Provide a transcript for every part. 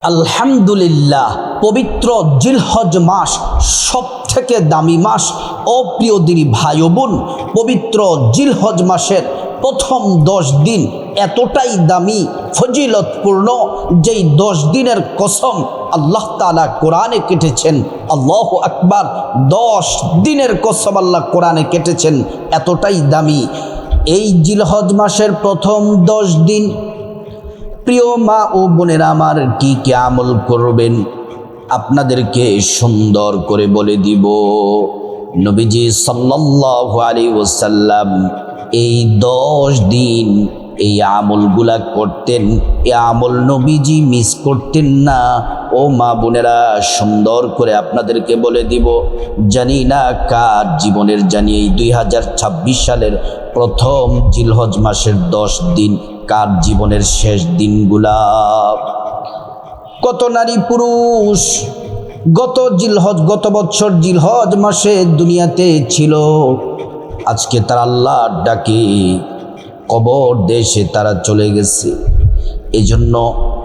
আলহামদুলিল্লাহ, পবিত্র জিলহজ মাস সবথেকে দামি মাস। ও প্রিয় দিনী ভাই ও বোন, পবিত্র জিলহজ মাসের প্রথম 10 দিন এতটাই দামি, ফজিলতপূর্ণ, যেই 10 দিনের কসম আল্লাহ তাআলা কোরআনে কেটেছেন। আল্লাহু আকবার, 10 দিনের কসম আল্লাহ কোরআনে কেটেছেন, এতটাই দামি। এই জিলহজ মাসের প্রথম 10 দিন প্রিয় মা ও বোনেরা আমার, কি কি আমল করবেন আপনাদেরকে সুন্দর করে বলে দিব। নবীজি সাল্লাল্লাহু আলাইহি ওয়াসাল্লাম এই 10 দিন এই আমলগুলা করতেন। এই আমল নবীজি মিস করতেন না। ও মা বোনেরা, সুন্দর করে আপনাদেরকে বলে দিব। জানি না কার জীবনের, জানি এই 2026 সালের প্রথম জিলহজ মাসের 10 দিন কার জীবনের শেষ দিনগুলা। কত নারী পুরুষ গত বছর জিলহজ মাসে দুনিয়াতে ছিল, আজকে তারা আল্লাহর ডাকে কবর দেশে তারা চলে গেছে। এই জন্য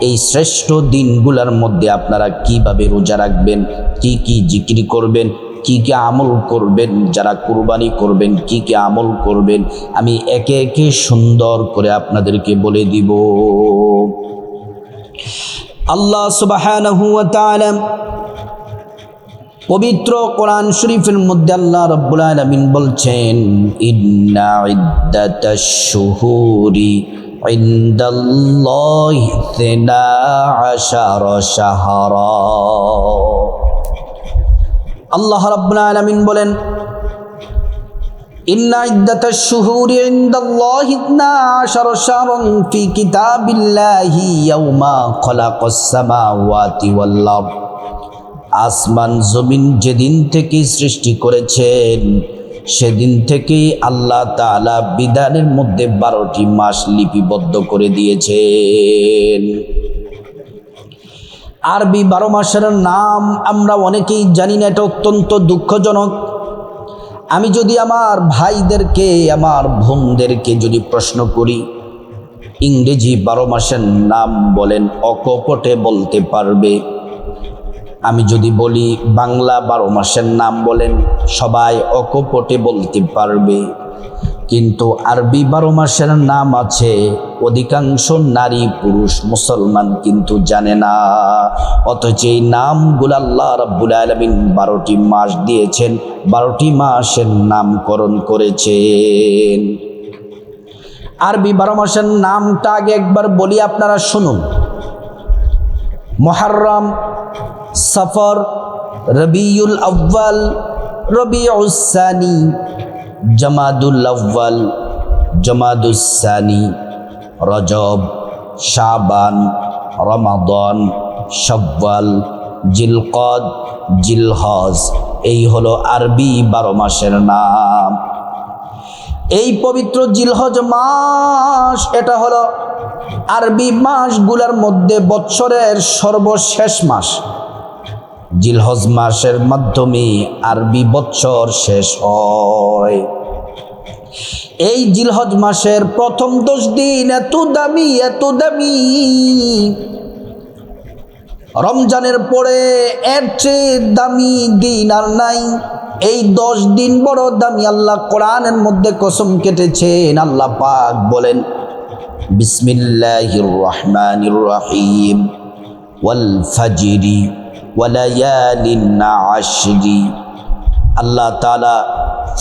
এই শ্রেষ্ঠ দিনগুলোর মধ্যে আপনারা কিভাবে রোজা রাখবেন, কি কি জিকির করবেন, কি কি আমল করবেন, যারা কুরবানি করবেন কি কি আমল করবেন, আমি একে একে সুন্দর করে আপনাদেরকে বলে দিব। আল্লাহ সুবহানাহু ওয়া তাআলা পবিত্র কোরআন শরীফের মধ্যে আল্লাহ রাব্বুল আলামিন বলছেন, ইন্না ইদ্দাতাশ শুহুরি ইনদাল্লাহি 12 শাহরা। আল্লাহ রাব্বুল আলামিন বলেন, ইন্না ইদ্দাতাশ শুহুরি ইনদাল্লাহি 12 শাহরান ফি কিতাবিল্লাহি ইয়াওমা খালাকাস সামাওয়াতি ওয়াল আরদ। আসমান জমিন যেদিন থেকে সৃষ্টি করেছেন সেদিন থেকেই আল্লাহ তাআলা বিধানের মধ্যে 12টি মাস লিপিবদ্ধ করে দিয়েছেন। আরবি 12 মাসের নাম আমরা অনেকেই জানি না, এটা অত্যন্ত দুঃখজনক। আমি যদি আমার ভাইদেরকে, আমার বোনদেরকে যদি প্রশ্ন করি, ইংরেজি 12 মাসের নাম বলেন, অকপটে বলতে পারবে। আমি যদি বলি বাংলা 12 মাসের নাম বলেন, সবাই অকপটে বলতে পারবে। কিন্তু আরবি 12 মাসের নাম আছে, অধিকাংশ নারী পুরুষ মুসলমান কিন্তু জানে না। অথচ এই নামগুলো আল্লাহ রাব্বুল আলামিন 12টি মাস দিয়েছেন, 12টি মাসের নামকরণ করেছেন। আরবি 12 মাসের নামটা আগে একবার বলি, আপনারা শুনুন। মুহররম, সফর, রবিউল আউয়াল, রবিউস সানি, জামাদুল আউয়াল, জামাদুস সানি, রজব, শাবান, রমাদান, শাওয়াল, জিলকদ, জিলহজ। এই হলো আরবি 12 মাসের নাম। এই পবিত্র জিলহজ মাস, এটা হলো আরবি মাসগুলোর মধ্যে বছরের সর্বশেষ মাস। জিলহজ মাসের মাধ্যমে আরবি বছর শেষ হয়। এই জিলহজ মাসের প্রথম 10 দিন এত দামি, এত দামি, রমজানের পরে এর চেয়ে দামি দিন আর নাই। এই 10 দিন বড় দামি। আল্লাহ কোরআনের মধ্যে কসম কেটেছেন। আল্লাহ পাক বলেন, বিসমিল্লাহির রহমানির রহিম, ওয়াল ফাজরি ওয়ালায়ালিন আশরি। আল্লাহ তাআলা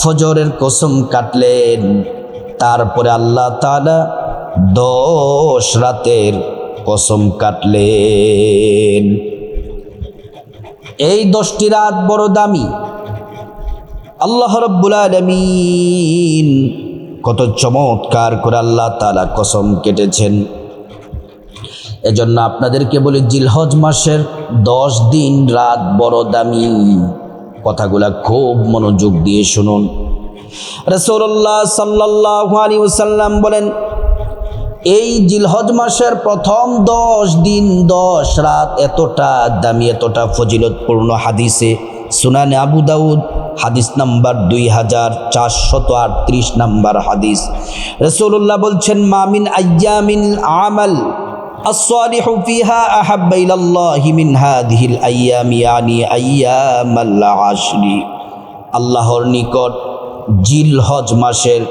ফজরের কসম কাটলেন, তারপরে আল্লাহ তাআলা 10 রাতের কসম কাটলেন। এই 10টি রাত বড় দামি। আল্লাহ রাব্বুল আলামিন কত চমৎকার করে আল্লাহ তাআলা কসম কেটেছেন। এজন্য আপনাদেরকে বলি, জিলহজ মাসের 10 দিন রাত বড় দামি। কথাগুলা খুব মনোযোগ দিয়ে শুনুন। রাসূলুল্লাহ সাল্লাল্লাহু আলাইহি ওয়াসাল্লাম বলেন, এই জিলহজ মাসের প্রথম 10 দিন 10 রাত এতটা দামি, এতটা ফজিলতপূর্ণ। হাদিসে সুনানে আবু দাউদ হাদিস নাম্বার 2438 নাম্বার হাদিস। রাসূলুল্লাহ বলছেন, মামিন আইয়ামিল আমাল الصالح فيها أحب إلى الله من هذه الأيام يعني أيام العشر আল্লাহর নিকট জিলহজ মাসের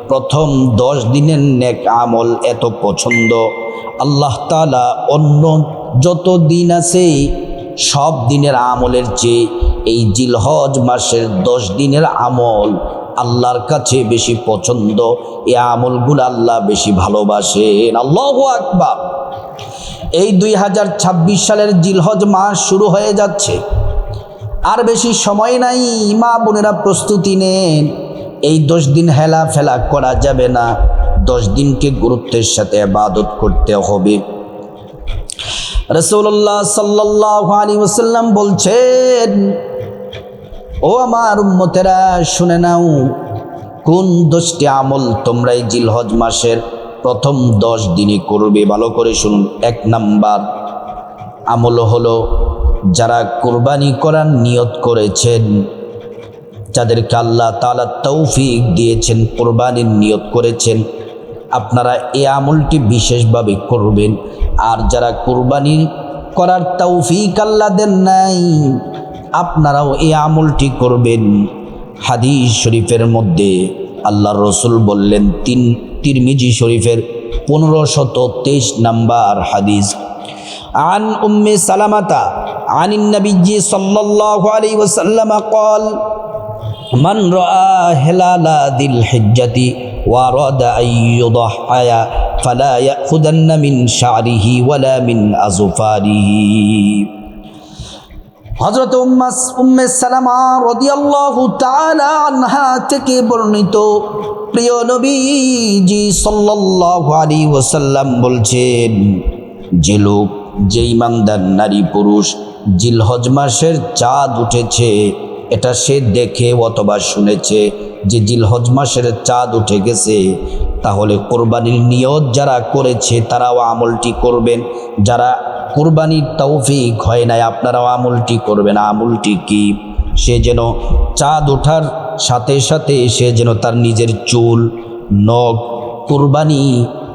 প্রথম 10 দিনের নেক আমল এত পছন্দ, আল্লাহ তাআলা অন্য যত দিন আছে সব দিনের আমলের চেয়ে এই জিলহজ মাসের 10 দিনের আমল আল্লাহর কাছে বেশি পছন্দ। এই আমলগুলো আল্লাহ বেশি ভালোবাসেন। আল্লাহু আকবার। এই 2026 সালের জিলহজ মাস শুরু হয়ে যাচ্ছে, আর বেশি সময় নাই। মা বোনেরা প্রস্তুতি নেন। এই 10 দিন হেলা ফেলা করা যাবে না, 10 দিনকে গুরুত্বের সাথে ইবাদত করতে হবে। রাসূলুল্লাহ সাল্লাল্লাহু আলাইহি ওয়াসাল্লাম বলছেন, ও আমার উম্মতেরা শুনে নাও, কোন 10টি আমল তোমরা এই জিলহজ মাসের প্রথম 10 দিনে করবে। ভালো করে শুনুন। 1 নাম্বার আমল হলো, যারা কুরবানি করার নিয়ত করেছেন, যাদেরকে আল্লাহ তাআলা তৌফিক দিয়েছেন, কুরবানির নিয়ত করেছেন, আপনারা এই আমলটি বিশেষভাবে করবেন। আর যারা কুরবানি করার তৌফিক আল্লাহ দেন নাই, আপনারাও এই আমলটি করবেন। হাদিস শরীফের মধ্যে আল্লাহর রাসূল বললেন, তিরমিজি শরীফের 1523 নাম্বার হাদিস, عن أم سلمة عن النبي صلى الله عليه وسلم قال من رأى هلال ذي الحجة وأراد أن يضحي فلا يأخذن من شعره ولا من أظفاره। হযরত উম্মে সালামা রাদিয়াল্লাহু তাআলা আনহা থেকে বর্ণিত, প্রিয় নবীজি সাল্লাল্লাহু আলাইহি ওয়াসাল্লাম বলছেন, যে লোক, যে ইমানদার নারী পুরুষ জিলহজ মাসের চাঁদ উঠেছে, এটা সে দেখে অথবা শুনেছে যে জিলহজ মাসের চাঁদ উঠে গেছে, তাহলে কোরবানির নিয়ত যারা করেছে তারাও আমলটি করবেন। যারা কোরবানির তৌফিক হয় নাই, আপনারাও আমলটি করবেন। আমলটি কি? সে যেন চাঁদ ওঠার সাথে সাথে সে যেন তার নিজের চুল, নখ কোরবানি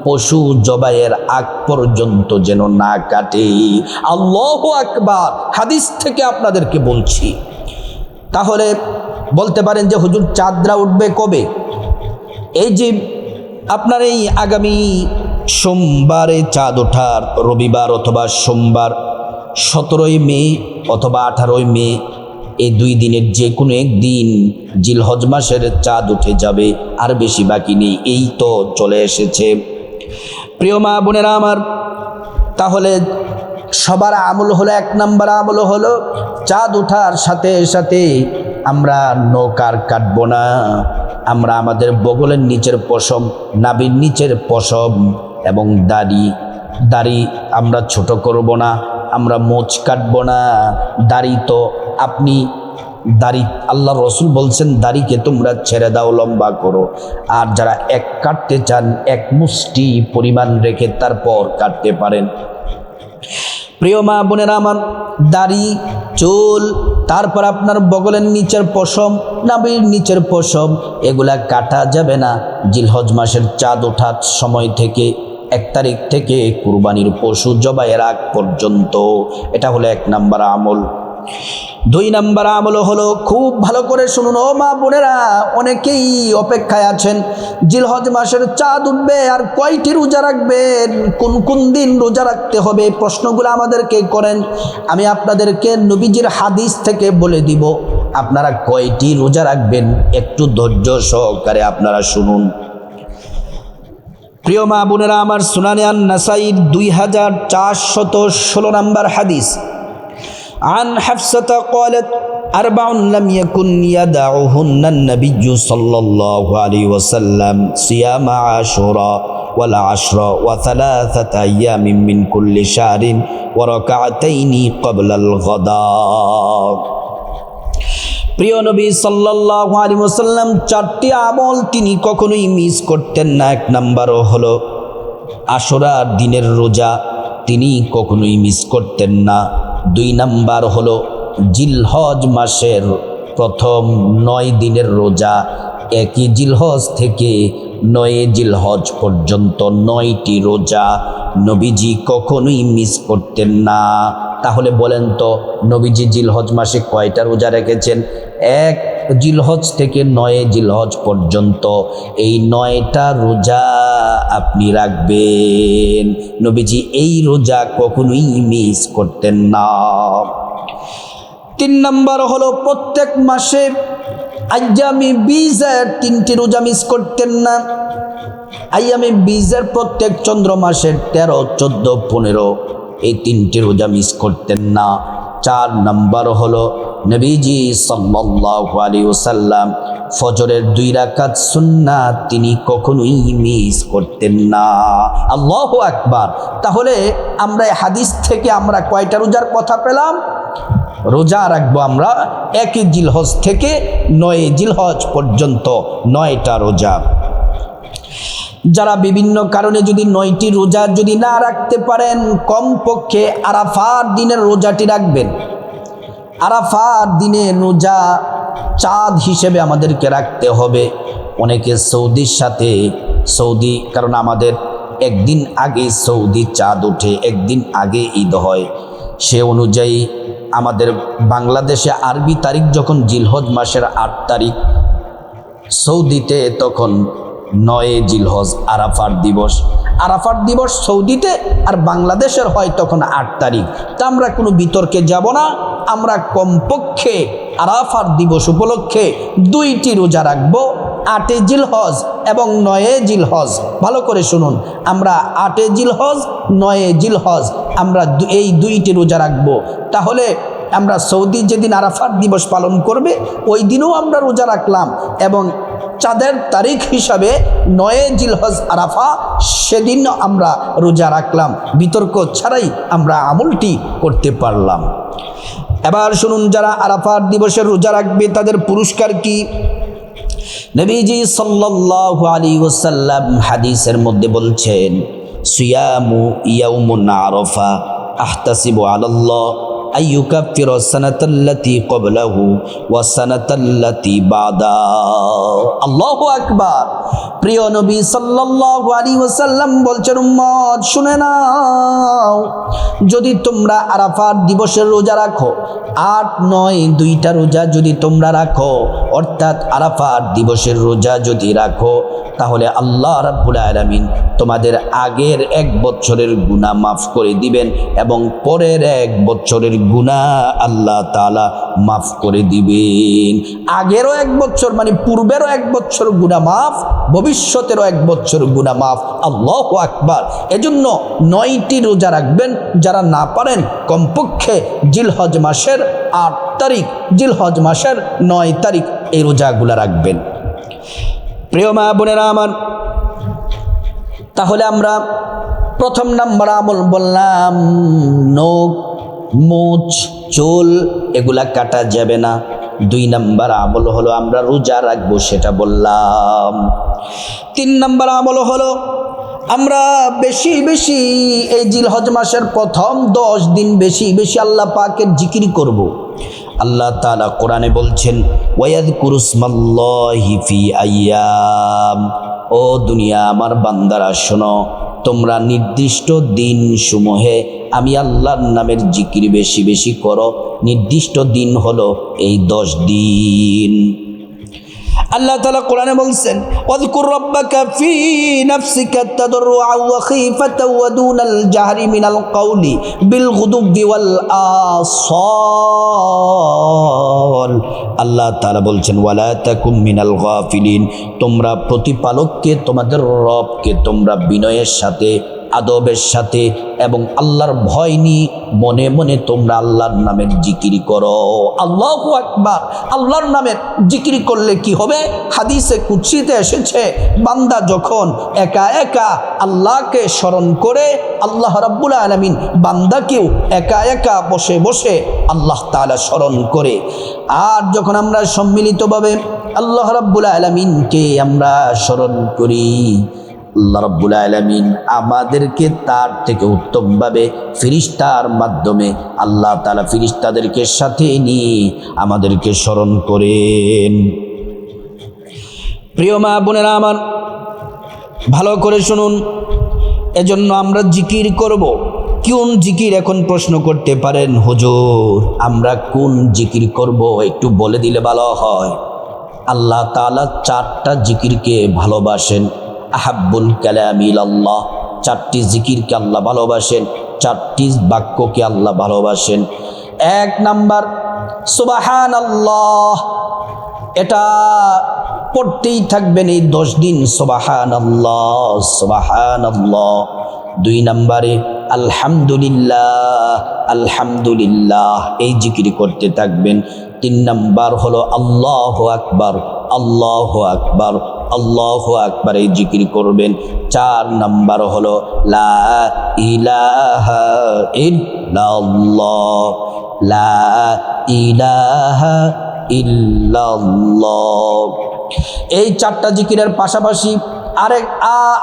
পশু জবাইয়ের আগ পর্যন্ত যেন না কাটে। আল্লাহু আকবার। হাদিস থেকে আপনাদেরকে বলছি। তাহলে বলতে পারেন যে হুজুর চাঁদরা উঠবে কবে? এই যে আপনার এই আগামী সোমবারে চাঁদ ওঠার, রবিবার অথবা সোমবার 17 মে অথবা 18 মে, এই 2 দিনের যে কোনো একদিন জিলহজ মাসের চাঁদ উঠে যাবে। আর বেশি বাকি নেই, এই তো চলে এসেছে। প্রিয় মা বোনেরা আমার, তাহলে সবার আমল হলো, 1 নাম্বার আমল হলো, চাঁদ ওঠার সাথে সাথে আমরা নখ আর কাটবো না। আমরা আমাদের বগলের নিচের পশম, নাভির নিচের পশম এবং দাড়ি আমরা ছোট করব না, আমরা মোচ কাটবো না। দাড়ি তো আল্লাহর রাসূল বলছেন, দাড়িকে তোমরা ছেড়ে দাও, লম্বা করো। আর যারা কাটতে চান, 1 মুষ্টি পরিমাণ রেখে তারপর কাটতে পারেন। প্রিয় মা বোনেরা আমার, দাড়ি, চুল, তারপর আপনার বগলের নিচের পশম, নাভির নিচের পশম, এগুলা কাটা যাবে না জিলহজ মাসের চাঁদ ওঠার সময় থেকে 1 তারিখ থেকে কুরবানির পশু জবাইয়ের আগ পর্যন্ত। এটা হলো 1 নাম্বার আমল। 2 নাম্বার আমল হলো, খুব ভালো করে শুনুন ও মা বোনেরা, অনেকেই অপেক্ষায় আছেন জিলহজ মাসের চাঁদ উঠবে আর কয়টি রোজা রাখবেন, কোন কোন দিন রোজা রাখতে হবে, প্রশ্নগুলো আমাদেরকে করেন। আমি আপনাদেরকে নবীজির হাদিস থেকে বলে দিব আপনারা কয়টি রোজা রাখবেন। একটু ধৈর্য সহকারে আপনারা শুনুন। প্রিয় মা বোনেরা আমার, সুনানে আন-নাসাঈর 2416 নাম্বার হাদিস, عن حفصة قالت 4 لم يكن يدعهن النبي صلى الله عليه وسلم صيام عاشوراء والعشر و3 أيام من كل شهر وركعتين قبل الغداء। প্রিয় নবী সাল্লাল্লাহু আলাইহি ওয়াসাল্লাম 4টি আমল তিনি কখনোই মিস করতেন না। 1 নাম্বার হলো আশুরার দিনের রোজা, তিনি কখনোই মিস করতেন না। 2 নাম্বার হলো জিলহজ মাসের প্রথম 9 দিনের রোজা, একই জিলহজ থেকে 9 জিলহজ পর্যন্ত 9টি রোজা নবীজি কখনোই মিস করতেন না। তাহলে বলেন তো নবীজি জিলহজ মাসে কয়টা রোজা রেখেছেন? 1 জিলহজ থেকে 9 জিলহজ পর্যন্ত এই 9টা রোজা আপনি রাখবেন। নবীজি এই রোজা কখনোই মিস করতেন না। 3 নম্বর হলো প্রত্যেক মাসে আইয়ামে বীজের 3টি রোজা মিস করতেন না। আইয়ামে বীজের প্রত্যেক চন্দ্র মাসের 13, 14, 15 এই 3টি রোজা মিস করতেন না। 4 নম্বর হলো নবীজি সাল্লাল্লাহু আলাইহি ওয়াসাল্লাম ফজরের 2 রাকাত সুন্নাত তিনি কখনোই মিস করতেন না। আল্লাহু আকবার। তাহলে আমরা এই হাদিস থেকে আমরা কয়টা রোজার কথা পেলাম? রোজা রাখবো আমরা 1 জিলহজ থেকে 9 জিলহজ পর্যন্ত 9টা রোজা। যারা বিভিন্ন কারণে যদি 9টি রোজা যদি না রাখতে পারেন, কমপক্ষে আরাফার দিনের রোজাটি রাখবেন। আরাফার দিনে রোজা চাঁদ হিসেবে আমাদেরকে রাখতে হবে। অনেকে সৌদির সাথে কারণ আমাদের একদিন আগে সৌদি চাঁদ ওঠে, একদিন আগে ঈদ হয়, সে অনুযায়ী আমাদের বাংলাদেশে আরবি তারিখ যখন জিলহজ মাসের 8 তারিখ, সৌদিতে তখন 9 জিলহজ আরাফার দিবস। আরাফার দিবস সৌদিতে আর বাংলাদেশের হয় তখন 8 তারিখ। তা আমরা কোনো বিতর্কে যাব না। আমরা কমপক্ষে আরাফার দিবস উপলক্ষে 2টি রোজা রাখবো, 8 জিলহজ এবং 9 জিলহজ। ভালো করে শুনুন, আমরা 8 জিলহজ 9 জিলহজ আমরা এই 2টি রোজা রাখবো। তাহলে আমরা সৌদি যেদিন আরাফার দিবস পালন করবে ওই দিনও আমরা রোজা রাখলাম এবং চাঁদের তারিখ হিসাবে 9 জিলহজ আরাফা সেদিন আমরা রোজা রাখলাম। বিতর্ক ছাড়াই আমরা আমলটি করতে পারলাম। এবার শুনুন, যারা আরাফার দিবসের রোজা রাখবে তাদের পুরস্কার কি? নবীজি সাল্লাল্লাহু আলাইহি ওয়াসাল্লাম হাদিসের মধ্যে বলছেন, সিয়ামু ইয়াউমুন আরাফা আহতাসিবু আলাল্লাহ আইয়ুকাফিরা সানাতাল্লাতী ক্বাবলাহু ওয়া সানাতাল্লাতী বাদা। আল্লাহু আকবার। প্রিয় নবী সাল্লাল্লাহু আলাইহি ওয়াসাল্লাম বলছেন, উম্মত শুনে নাও, যদি তোমরা আরাফার দিবসের রোজা রাখো, 8, 9 2টা রোজা যদি তোমরা রাখো, অর্থাৎ আরাফার দিবসের রোজা যদি রাখো, তাহলে আল্লাহ রাব্বুল আলামিন তোমাদের আগের 1 বছরের গুনাহ মাফ করে দিবেন এবং পরের 1 বছরের গুনাহ আল্লাহ তাআলা মাফ করে দিবেন। আগেরও 1 বছর মানে পূর্বেরও 1 বছর গুনাহ মাফ, ভবিষ্যতেরও 1 বছর গুনাহ মাফ। আল্লাহু আকবার। এজন্য 9টি রোজা রাখবেন। যারা না পারেন কমপক্ষে জিলহজ মাসের 8 তারিখ, জিলহজ মাসের 9 তারিখ এই রোজাগুলা রাখবেন। প্রিয় মা বোনেরা আমার, তাহলে আমরা 1 নম্বর আমল বললাম, নখ, মুছ, চুল এগুলা কাটা যাবে না। 2 নম্বর আমল হলো আমরা রোজা রাখবো, সেটা বললাম। 3 নম্বর আমল হলো আমরা বেশি বেশি এই জিলহজ মাসের প্রথম 10 দিন বেশি বেশি আল্লাহ পাকের জিকির করব। আল্লাহ তাআলা কোরআনে বলছেন, ওয়ায়াযকুরুসমাল্লাহি ফি আইয়াম। ও দুনিয়া আমার বান্দারা শোনো, তোমরা নির্দিষ্ট দিন সমূহে আমি আল্লাহর নামের জিকির বেশি বেশি করো। নির্দিষ্ট দিন হলো এই 10 দিন। আল্লাহ তাআলা কোরআনে বলছেন, ওয়াযকুর রাব্বাকা ফি নাফসিকা তাদাররুআন ওয়া খীফাতান ওয়া দুনাল জাহরি মিনাল কওলি বিল গুদুবি ওয়াল আসাল। আল্লাহ তাআলা বলছেন, ওয়ালা তাকুম মিনাল গাফিলিন। তোমরা প্রতিপালককে, তোমাদের রবকে তোমরা বিনয়ের সাথে, আদবের সাথে এবং আল্লাহর ভয় নিয়ে মনে মনে তোমরা আল্লাহর নামের জিকির করো। আল্লাহু আকবার। আল্লাহর নামের জিকির করলে কি হবে? হাদিসে কুদসিতে এসেছে, বান্দা যখন একা একা আল্লাহকে স্মরণ করে, আল্লাহ রাব্বুল আলামিন বান্দাকেও একা একা বসে বসে আল্লাহ তাআলা স্মরণ করে। আর যখন আমরা সম্মিলিতভাবে আল্লাহ রাব্বুল আলামিনকে আমরা স্মরণ করি, আল্লাহ রাব্বুল আলামিন আমাদেরকে তার থেকে উত্তমভাবে ফেরেশতার মাধ্যমে আল্লাহ তাআলা ফেরেশতাদেরকে সাথে নিয়ে আমাদেরকে স্মরণ করেন। প্রিয় মা বোনেরা আমার, ভালো করে শুনুন। এজন্য আমরা জিকির করব। কোন জিকির এখন প্রশ্ন করতে পারেন, হুজুর আমরা কোন জিকির করব একটু বলে দিলে ভালো হয়। আল্লাহ তাআলা 4টা জিকিরকে ভালোবাসেন। আহাব্বুল কালামি ইলাল্লাহ, 4টি জিকিরকে আল্লাহ ভালোবাসেন, 4টি বাক্যকে আল্লাহ ভালোবাসেন। 1 নাম্বার সুবহানাল্লাহ, এটা পড়তেই থাকবেন এই 10 দিন, সুবহানাল্লাহ সুবহানাল্লাহ। 2 নম্বরে আলহামদুলিল্লাহ আলহামদুলিল্লাহ, এই জিকির করতে থাকবেন। 3 নাম্বার হলো আল্লাহু আকবার আল্লাহু আকবার আল্লাহু আকবার, এই জিকির করবেন। 4 নাম্বার হলো লা ইলাহা ইল্লাল্লাহ লা ইলাহা ইল্লাল্লাহ। এই 4টা জিকিরের পাশাপাশি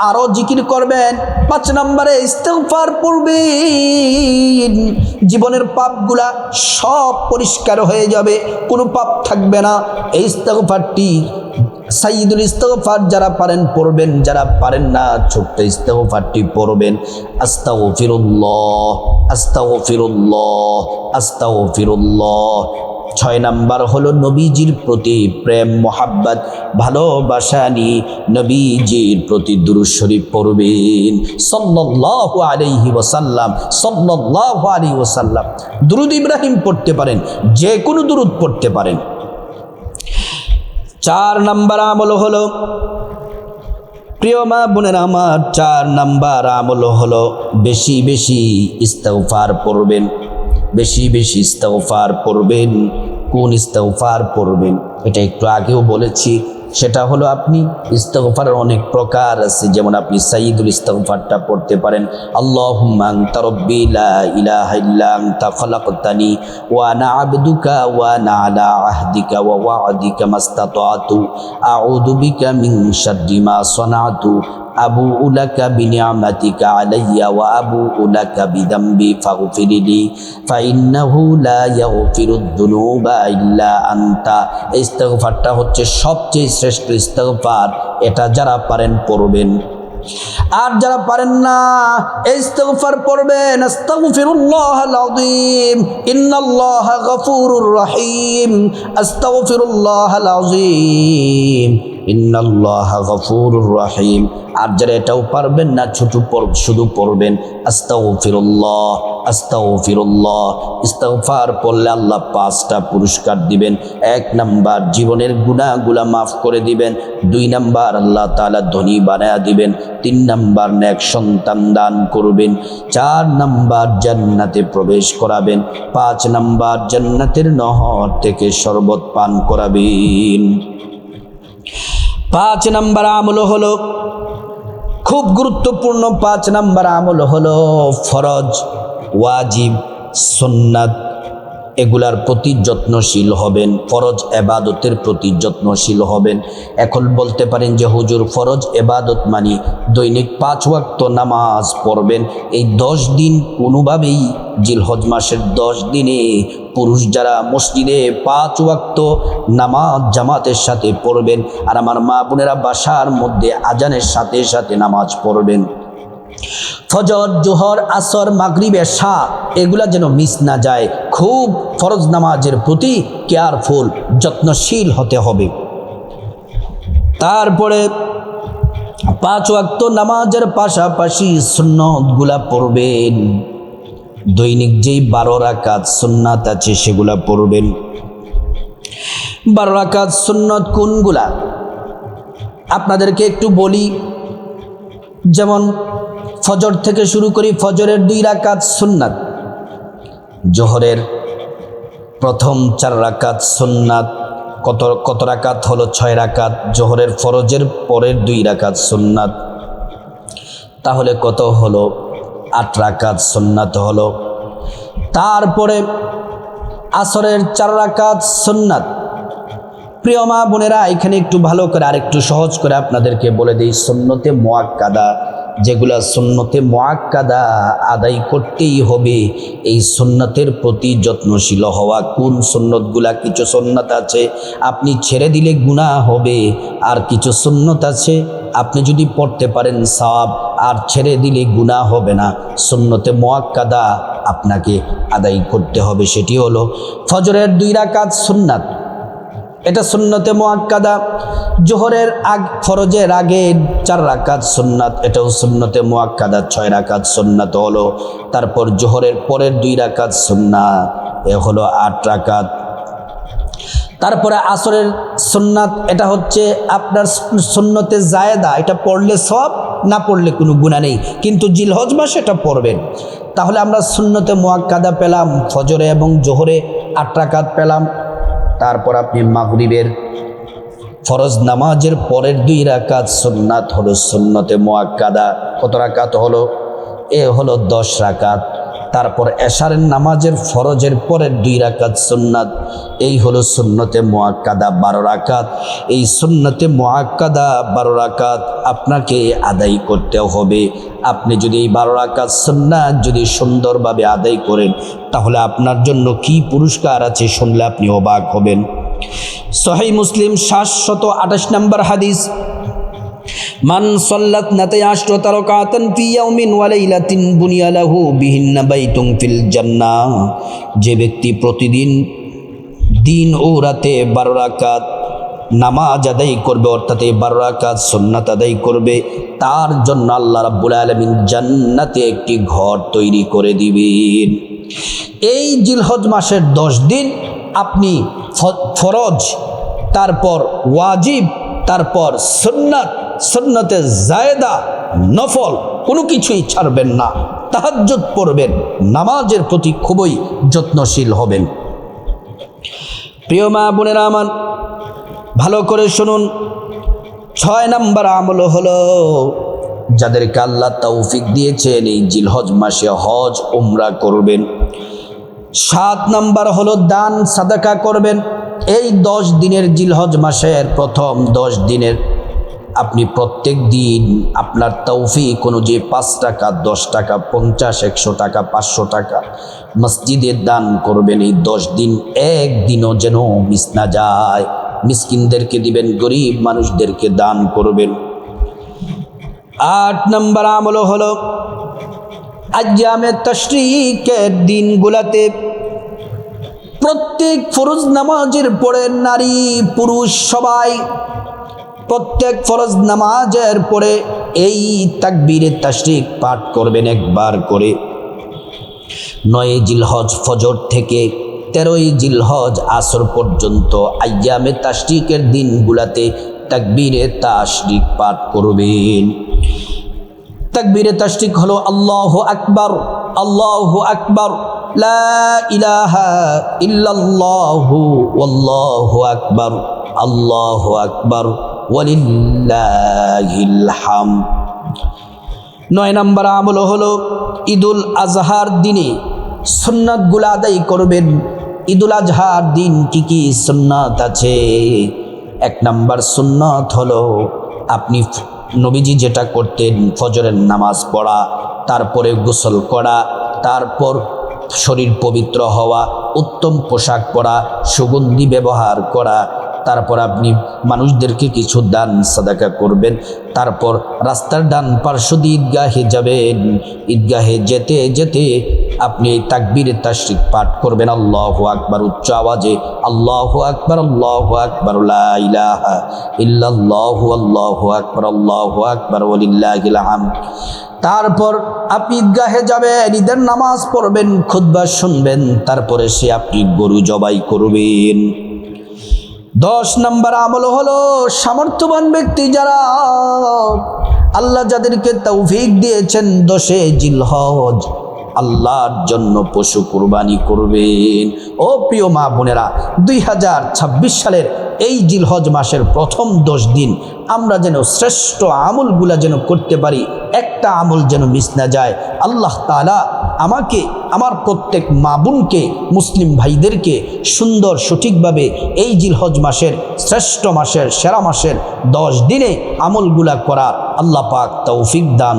আরো জিকির করবেন। 5 নম্বরে ইস্তিগফার পড়বেন। জীবনের পাপগুলা সব পরিষ্কার হয়ে যাবে, কোনো পাপ থাকবে না। এই ইস্তিগফারটি সাইয়্যিদুল ইস্তিগফার যারা পারেন পড়বেন, যারা পারেন না ছোট্ট ইস্তিগফারটি পড়বেন। আস্তাগফিরুল্লাহ আস্তাগফিরুল্লাহ আস্তাগফিরুল্লাহ। 6 নাম্বার হলো নবীজির প্রতি প্রেম মোহাব্বত ভালোবাসা নিয়ে নবীজির প্রতি দুরূদ শরীফ পড়বেন, সাল্লাল্লাহু আলাইহি ওয়াসাল্লাম সাল্লাল্লাহু আলাইহি ওয়াসাল্লাম। দুরূদ ইব্রাহিম পড়তে পারেন, যে কোনো দুরূদ পড়তে পারেন। 4 নাম্বার আমল হলো, প্রিয় মা বোনেরা আমার, 4 নাম্বার আমল হলো বেশি বেশি ইস্তিগফার পড়বেন, বেশি বেশি ইস্তিগফার পড়বেন। কোন ইস্তিগফার পড়বেন এটা একটু আগেও বলেছি, সেটা হলো আপনি ইস্তিগফারের অনেক প্রকার আছে। যেমন আপনি সাইয়্যিদুল ইস্তিগফারটা পড়তে পারেন, আল্লাহুম্মা আনতা রাব্বি লা ইলাহা ইল্লা আনতা খালাকতানি ওয়া আনা আবদুকা ওয়া আনা আলা আহদিকা ওয়া ওয়া'দিকা মাস্তাতা'তু আউযু বিকা মিন শাররি মা সানা'তু আবুউ লাকা বিনি'মাতিকা আলাইয়া ওয়া আবুউ লাকা বিযামবি ফাগফিরলি ফাইন্নাহু লা ইয়াগফিরুদ যুনুবা ইল্লা আনতা। এই ইস্তিগফারটা হচ্ছে সবচেয়ে শ্রেষ্ঠ ইস্তিগফার, এটা যারা পারেন পড়বেন। আর যারা পারেন না এই ইস্তিগফার পড়বেন, আস্তাগফিরুল্লাহাল আযীম ইন্নাল্লাহা গফুরুর রহিম, আস্তাগফিরুল্লাহাল আযীম ইন্নাল্লাহা গফুরুর রহিম। আর যারা এটাও পারবেন না শুধু পড়বেন আস্তাগফিরুল্লাহ আস্তাগফিরুল্লাহ। ইস্তিগফার পড়লে আল্লাহ 5টা পুরস্কার দিবেন। 1 নাম্বার জীবনের গুনাহগুলা মাফ করে দিবেন। 2 নাম্বার আল্লাহ তাআলা ধনী বানায়া দিবেন। 3 নাম্বার নেক সন্তান দান করবেন। 4 নাম্বার জান্নাতে প্রবেশ করাবেন। 5 নাম্বার জান্নাতের নহর থেকে শরবত পান করাবেন। 5 নাম্বার আমল হলো খুব গুরুত্বপূর্ণ। 5 নাম্বার আমল হলো ফরজ, ওয়াজিব, সুন্নাত, এগুলার প্রতি যত্নশীল হবেন, ফরজ এবাদতের প্রতি যত্নশীল হবেন। এখন বলতে পারেন যে হুজুর ফরজ এবাদত মানি দৈনিক 5 ওয়াক্ত নামাজ পড়বেন। এই 10 দিন কোনোভাবেই জিলহজ মাসের 10 দিনে পুরুষ যারা মসজিদে 5 ওয়াক্ত নামাজ জামাতের সাথে পড়বেন, আর আমার মা বোনেরা বাসার মধ্যে আজানের সাথে সাথে নামাজ পড়বেন। ফজর, জোহর, আসর, মাগরিব, এশা এগুলা যেন মিস না যায়। খুব ফরজ নামাজের প্রতি কেয়ারফুল, যত্নশীল হতে হবে। তারপরে 5 ওয়াক্ত নামাজের পাশাপাশি সুন্নতগুলা পড়বেন। দৈনিক যেই 12 রাকাত সুন্নাত আছে সেগুলা পড়বেন। 12 রাকাত সুন্নত কোনগুলা আপনাদেরকে একটু বলি। যেমন ফজর থেকে শুরু করি, ফজরের 2 রাকাত সুন্নাত, জোহরের প্রথম 4 রাকাত সুন্নাত। কত রাকাত হলো? 6 রাকাত। জোহরের ফরজের পরের 2 রাকাত সুন্নাত, তাহলে কত হলো? 8 রাকাত সুন্নাত হলো। তারপরে আসরের 4 রাকাত সুন্নাত। প্রিয় মা বোনেরা, এখানে একটু ভালো করে আরেকটু সহজ করে আপনাদেরকে বলে দিই, সুন্নতে মুআক্কাদা যেগুলা সুন্নতে মুআক্কাদা আদায় করতেই হবে। এই সুন্নতের প্রতি যত্নশীল হওয়া। কোন সুন্নতগুলা? কিছু সুন্নত আছে আপনি ছেড়ে দিলে গুনাহ হবে, আর কিছু সুন্নত আছে আপনি যদি পড়তে পারেন সওয়াব, আর ছেড়ে দিলে গুনাহ হবে না। সুন্নতে মুআক্কাদা আপনাকে আদায় করতে হবে। সেটি হলো ফজরের 2 রাকাত সুন্নাত, এটা সুন্নতে মুআক্কাদা। জোহরের ফরজের আগে 4 রাকাত সুন্নাত, এটাও সুন্নতে মুআক্কাদা। 6 রাকাত সুন্নাত হলো। তারপর জোহরের পরের 2 রাকাত সুন্নাত, এ হলো 8 রাকাত। তারপরে আসরের সুন্নাত, এটা হচ্ছে আপনার সুন্নতে জায়েদা, এটা পড়লে সওয়াব, না পড়লে কোনো গুনাহ নেই, কিন্তু জিলহজ মাসে এটা পড়বেন। তাহলে আমরা সুন্নতে মুআক্কাদা পেলাম ফজরে এবং জোহরে 8 রাকাত পেলাম। তারপর আপনি মাগরিবের ফরজ নামাজের পরের 2 রাকাত সুন্নাত হলো সুন্নতে মুআক্কাদা। কত রাকাত হলো? এ হলো 10 রাকাত। তারপর এশারের নামাজের ফরজের পরের 2 রাকাত সুন্নাত, এই হলো সুন্নতে মুআক্কাদা 12 রাকাত। এই সুন্নতে মুআক্কাদা 12 রাকাত আপনাকে আদায় করতে হবে। আপনি যদি এই 12 রাকাত সুন্নাত যদি সুন্দরভাবে আদায় করেন, তাহলে আপনার জন্য কি পুরস্কার আছে শুনলে আপনি অবাক হবেন। সহিহ মুসলিম 728 নম্বর হাদিস, মান সাল্লাত নাতাই আশরাতা রাকাতান ফি ইয়াউমিন ওয়া লাইলাতিন বুনিয়া লাহু বিহিন্না বাইতুন ফিল জান্নাহ। যে ব্যক্তি প্রতিদিন দিন ও রাতে 12 রাকাত নামাজ আদায় করবে, অর্থাৎ এই 12 রাকাত সুন্নাত আদায় করবে, তার জন্য আল্লাহ রাব্বুল আলামিন জান্নাতে একটি ঘর তৈরি করে দিবেন। এই জিলহজ মাসের 10 দিন আপনি ফরজ, তারপর ওয়াজিব, তারপর সুন্নাত, সুন্নতে জায়েদা, নফল কোনো কিছুই ছাড়বেন না। তাহাজ্জুদ পড়বেন, নামাজের প্রতি খুবই যত্নশীল হবেন। প্রিয় মা বোনেরা আমার, ভালো করে শুনুন। 6 নম্বর আমল হলো, যাদেরকে আল্লাহ তৌফিক দিয়েছেন এই জিলহজ মাসে হজ উমরা করবেন। 7 নম্বর হলো দান সাদাকা করবেন। এই 10 দিনের জিলহজ মাসের প্রথম 10 দিনের আপনি প্রত্যেক দিন আপনার তৌফিক অনুযায়ী 5 টাকা, 10 টাকা, 50, 100 টাকা, 500 টাকা মসজিদে দান করবেন। এই 10 দিন একদিনও যেন মিস না যায়। মিসকিনদেরকে দিবেন, গরিব মানুষদেরকে দান করবেন। 8 নম্বর আমল হলো আইয়ামে তাশরিকের দিনগুলাতে প্রত্যেক ফরজ নামাজের পরে নারী পুরুষ সবাই প্রত্যেক ফরজ নামাজের পরে এই তাকবীরে তাশরিক পাঠ করবেন একবার করে। 9 জিলহজ ফজর থেকে 13 জিলহজ আসর পর্যন্ত আইয়ামে তাশরিকের দিনগুলাতে তাকবীরে তাশরিক পাঠ করবেন। তাকবীরে তাশরিক হলো আল্লাহু আকবার, আল্লাহু আকবার, লা ইলাহা ইল্লাল্লাহু ওয়াল্লাহু আকবার, আল্লাহু আকবার ওয়ালিল্লাহিল হামদ। 9 নম্বর আমল হলো ঈদুল আজহার দিনে সুন্নাতগুলো আদায় করবেন। ঈদুল আজহার দিন কি কি সুন্নাত আছে? 1 নম্বর সুন্নাত হলো আপনি নবীজি যেটা করতেন, ফজরের নামাজ পড়া, তারপরে গোসল করা, তারপর শরীর পবিত্র হওয়া, উত্তম পোশাক পরা, সুগন্ধি ব্যবহার করা, তারপর আপনি মানুষদেরকে কিছু দান সাদাকা করবেন। তারপর রাস্তার ডান পার্শ্ব দিয়ে ঈদগাহে যাবেন। ঈদগাহে যেতে যেতে আপনি এই তাকবীরে তাশরিক পাঠ করবেন, আল্লাহু আকবার, উচ্চ আওয়াজে আল্লাহু আকবার, আল্লাহু আকবার, লা ইলাহা ইল্লাল্লাহু, আল্লাহু আকবার, আল্লাহু আকবার ওয়ালিল্লাহিল হামদ। তারপর আপনি ঈদগাহে যাবেন, ঈদের নামাজ পড়বেন, খুতবা শুনবেন, তারপরে সে আপনি গরু জবাই করবেন। 10 নম্বর আমল হলো সামর্থ্যবান ব্যক্তি যারা, আল্লাহ যাদেরকে তৌফিক দিয়েছেন, 10 জিলহজ আল্লাহর জন্য পশু কুরবানি করবেন। ও প্রিয় মা বোনেরা, 2026 সালের এই জিলহজ মাসের প্রথম 10 দিন আমরা যেন শ্রেষ্ঠ আমলগুলা যেন করতে পারি, একটা আমল যেন মিস না যায়। আল্লাহ তাআলা আমাকে, আমার প্রত্যেক মা বোনকে, মুসলিম ভাইদেরকে সুন্দর সঠিকভাবে এই জিলহজ মাসের শ্রেষ্ঠ মাসের সেরা মাসের 10 দিনে আমলগুলা করা আল্লাহ পাক তৌফিক দান